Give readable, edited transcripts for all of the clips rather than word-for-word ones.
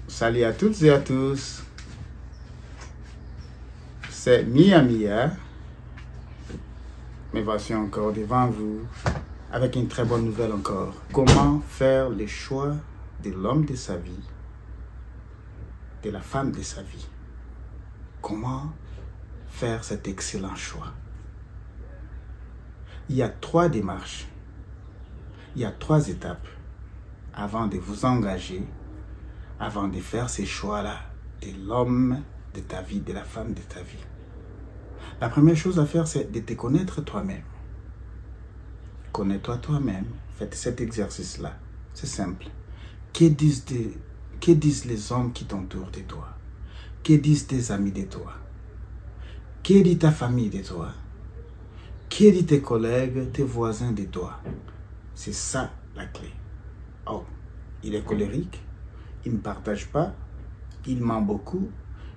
Salut à toutes et à tous, c'est Mia, mais voici encore devant vous avec une très bonne nouvelle encore. Comment faire les choix de l'homme de sa vie, de la femme de sa vie. Comment faire cet excellent choix. Il y a 3 démarches, il y a 3 étapes avant de vous engager, avant de faire ces choix-là de l'homme de ta vie, de la femme de ta vie. La première chose à faire, c'est de te connaître toi-même. Connais-toi toi-même. Faites cet exercice-là. C'est simple. Que disent les hommes qui t'entourent de toi? Que disent tes amis de toi? Que dit ta famille de toi? Que dit tes collègues, tes voisins de toi? C'est ça la clé. Oh, il est colérique, il ne partage pas, il ment beaucoup,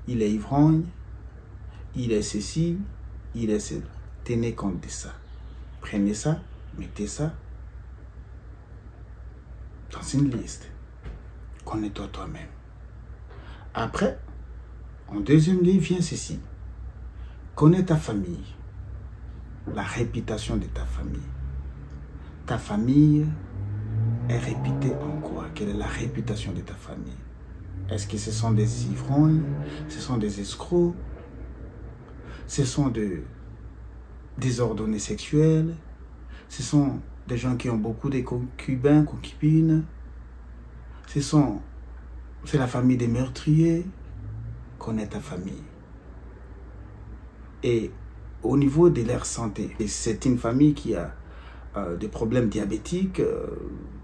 il est ivrogne, il est ceci, il est cela. Tenez compte de ça. Prenez ça, mettez ça dans une liste. Connais-toi toi-même. Après, en deuxième lieu, vient ceci. Connais ta famille. La réputation de ta famille. Ta famille est réputée en quoi? Quelle est la réputation de ta famille? Est-ce que ce sont des ivrognes? Ce sont des escrocs? Ce sont des désordonnés sexuels? Ce sont des gens qui ont beaucoup de concubins, concubines? C'est la famille des meurtriers? Connais ta famille. Et au niveau de leur santé, c'est une famille qui a des problèmes diabétiques,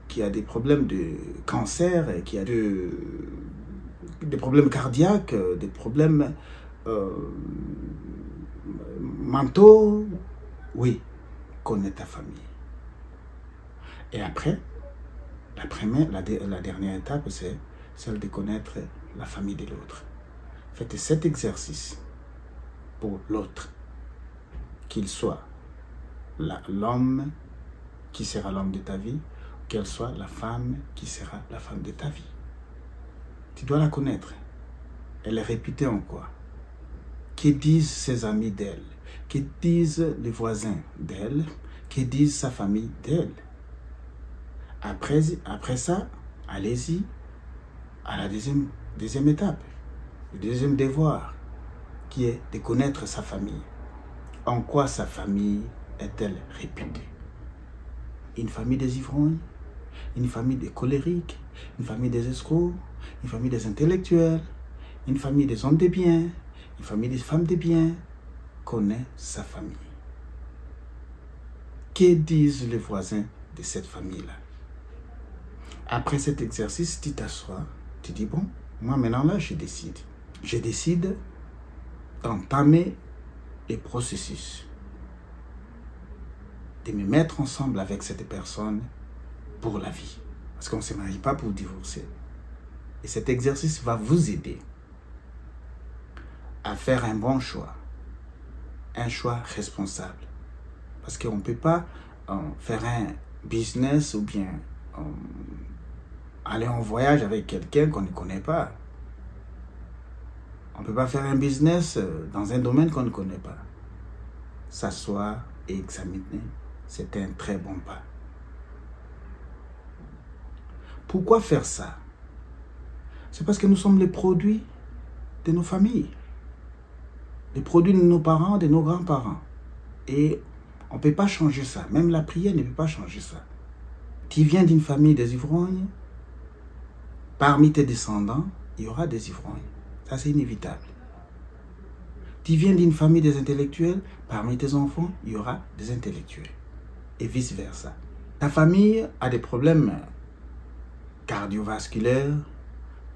qui a des problèmes de cancer, qui a des problèmes cardiaques, des problèmes mentaux. Oui, connais ta famille. Et après, la dernière étape, c'est celle de connaître la famille de l'autre. Faites cet exercice pour l'autre, qu'il soit l'homme qui sera l'homme de ta vie, ou qu'elle soit la femme qui sera la femme de ta vie. Tu dois la connaître. Elle est réputée en quoi? Que disent ses amis d'elle? Que disent les voisins d'elle? Que disent sa famille d'elle? Après ça, allez-y à la deuxième étape, le deuxième devoir, qui est de connaître sa famille. En quoi sa famille est-elle réputée? Une famille des ivrognes, une famille des colériques, une famille des escrocs, une famille des intellectuels, une famille des hommes de bien, une famille des femmes de bien. Connais sa famille. Que disent les voisins de cette famille-là? Après cet exercice, tu t'assois, tu dis, bon, moi maintenant là, je décide. Je décide d'entamer les processus, de me mettre ensemble avec cette personne pour la vie. Parce qu'on ne se marie pas pour divorcer. Et cet exercice va vous aider à faire un bon choix. Un choix responsable. Parce qu'on ne peut pas faire un business ou bien aller en voyage avec quelqu'un qu'on ne connaît pas. On ne peut pas faire un business dans un domaine qu'on ne connaît pas. S'asseoir et examiner, c'est un très bon pas. Pourquoi faire ça? C'est parce que nous sommes les produits de nos familles. Les produits de nos parents, de nos grands-parents. Et on ne peut pas changer ça. Même la prière ne peut pas changer ça. Tu viens d'une famille des ivrognes. Parmi tes descendants, il y aura des ivrognes. Ça, c'est inévitable. Tu viens d'une famille des intellectuels. Parmi tes enfants, il y aura des intellectuels. Et vice-versa. Ta famille a des problèmes cardiovasculaires.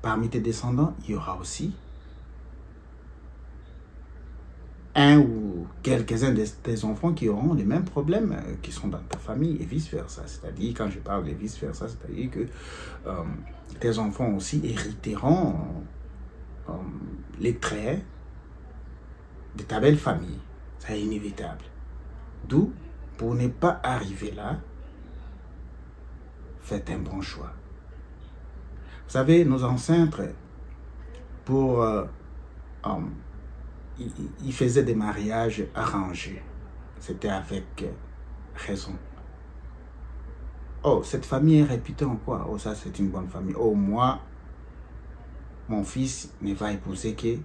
Parmi tes descendants, il y aura aussi un ou quelques-uns de tes enfants qui auront les mêmes problèmes qui sont dans ta famille et vice-versa. C'est-à-dire, quand je parle de vice-versa, c'est-à-dire que tes enfants aussi hériteront les traits de ta belle famille. C'est inévitable. D'où, pour ne pas arriver là, faites un bon choix. Vous savez, nos ancêtres pour... il faisait des mariages arrangés. C'était avec raison. Oh, cette famille est réputée en quoi? Oh, ça c'est une bonne famille. Oh, moi, mon fils ne va épouser que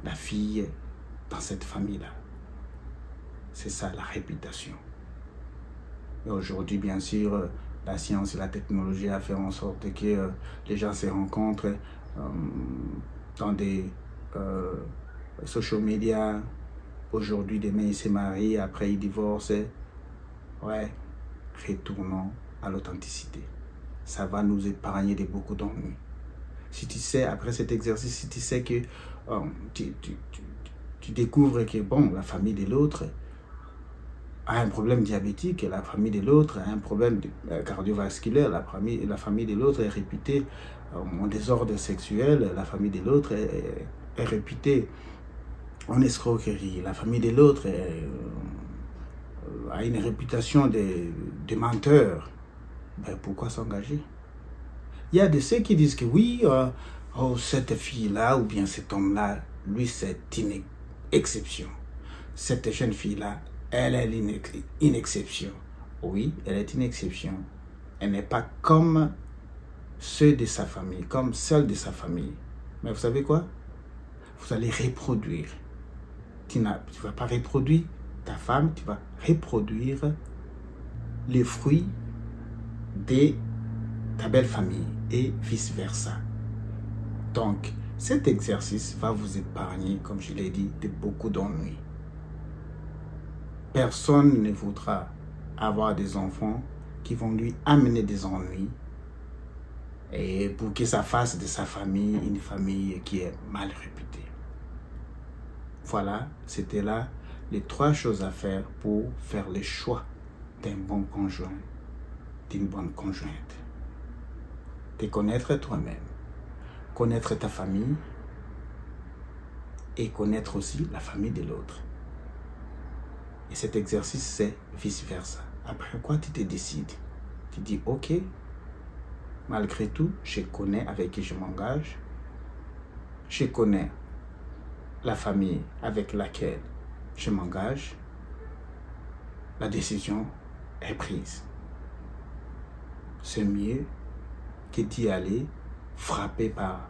la fille dans cette famille-là. C'est ça la réputation. Et aujourd'hui, bien sûr, la science et la technologie a fait en sorte que les gens se rencontrent dans des social media. Aujourd'hui, demain, ils se marient, après ils divorcent. Ouais, retournons à l'authenticité. Ça va nous épargner de beaucoup d'ennuis. Si tu sais, après cet exercice, si tu sais que tu découvres que, bon, la famille de l'autre a un problème diabétique, la famille de l'autre a un problème cardiovasculaire, la famille de l'autre est réputée en désordre sexuel, la famille de l'autre est réputée en escroquerie, la famille de l'autre a une réputation de menteur. Ben, pourquoi s'engager? Il y a de ceux qui disent que oui, oh, cette fille-là ou bien cet homme-là, lui c'est une exception. Cette jeune fille-là, elle est une exception. Oui, elle est une exception. Elle n'est pas comme ceux de sa famille, comme celle de sa famille. Mais vous savez quoi? Vous allez reproduire. Tu ne vas pas reproduire ta femme, tu vas reproduire les fruits de ta belle famille et vice-versa. Donc, cet exercice va vous épargner, comme je l'ai dit, de beaucoup d'ennuis. Personne ne voudra avoir des enfants qui vont lui amener des ennuis et pour que ça fasse de sa famille une famille qui est mal réputée. Voilà, c'était là les 3 choses à faire pour faire le choix d'un bon conjoint, d'une bonne conjointe. Te connaître toi-même, connaître ta famille et connaître aussi la famille de l'autre. Et cet exercice, c'est vice-versa. Après quoi, tu te décides. Tu dis, ok, malgré tout, je connais avec qui je m'engage. Je connais la famille avec laquelle je m'engage. La décision est prise. C'est mieux que d'y aller frappé par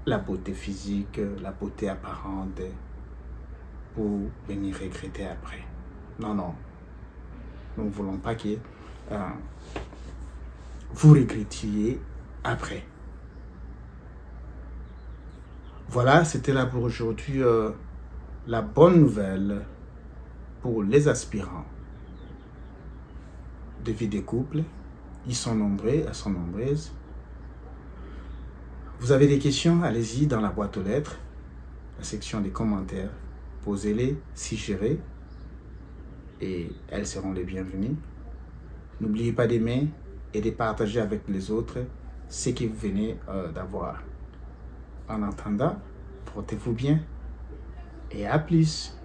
la beauté physique, la beauté apparente, pour venir regretter après. Non, non. Nous ne voulons pas que vous regrettiez après. Voilà, c'était là pour aujourd'hui la bonne nouvelle pour les aspirants de vie de couple. Ils sont nombreux, elles sont nombreuses. Vous avez des questions, allez-y dans la boîte aux lettres, la section des commentaires. Posez-les, suggérez, et elles seront les bienvenues. N'oubliez pas d'aimer et de partager avec les autres ce que vous venez d'avoir. En attendant, portez-vous bien et à plus.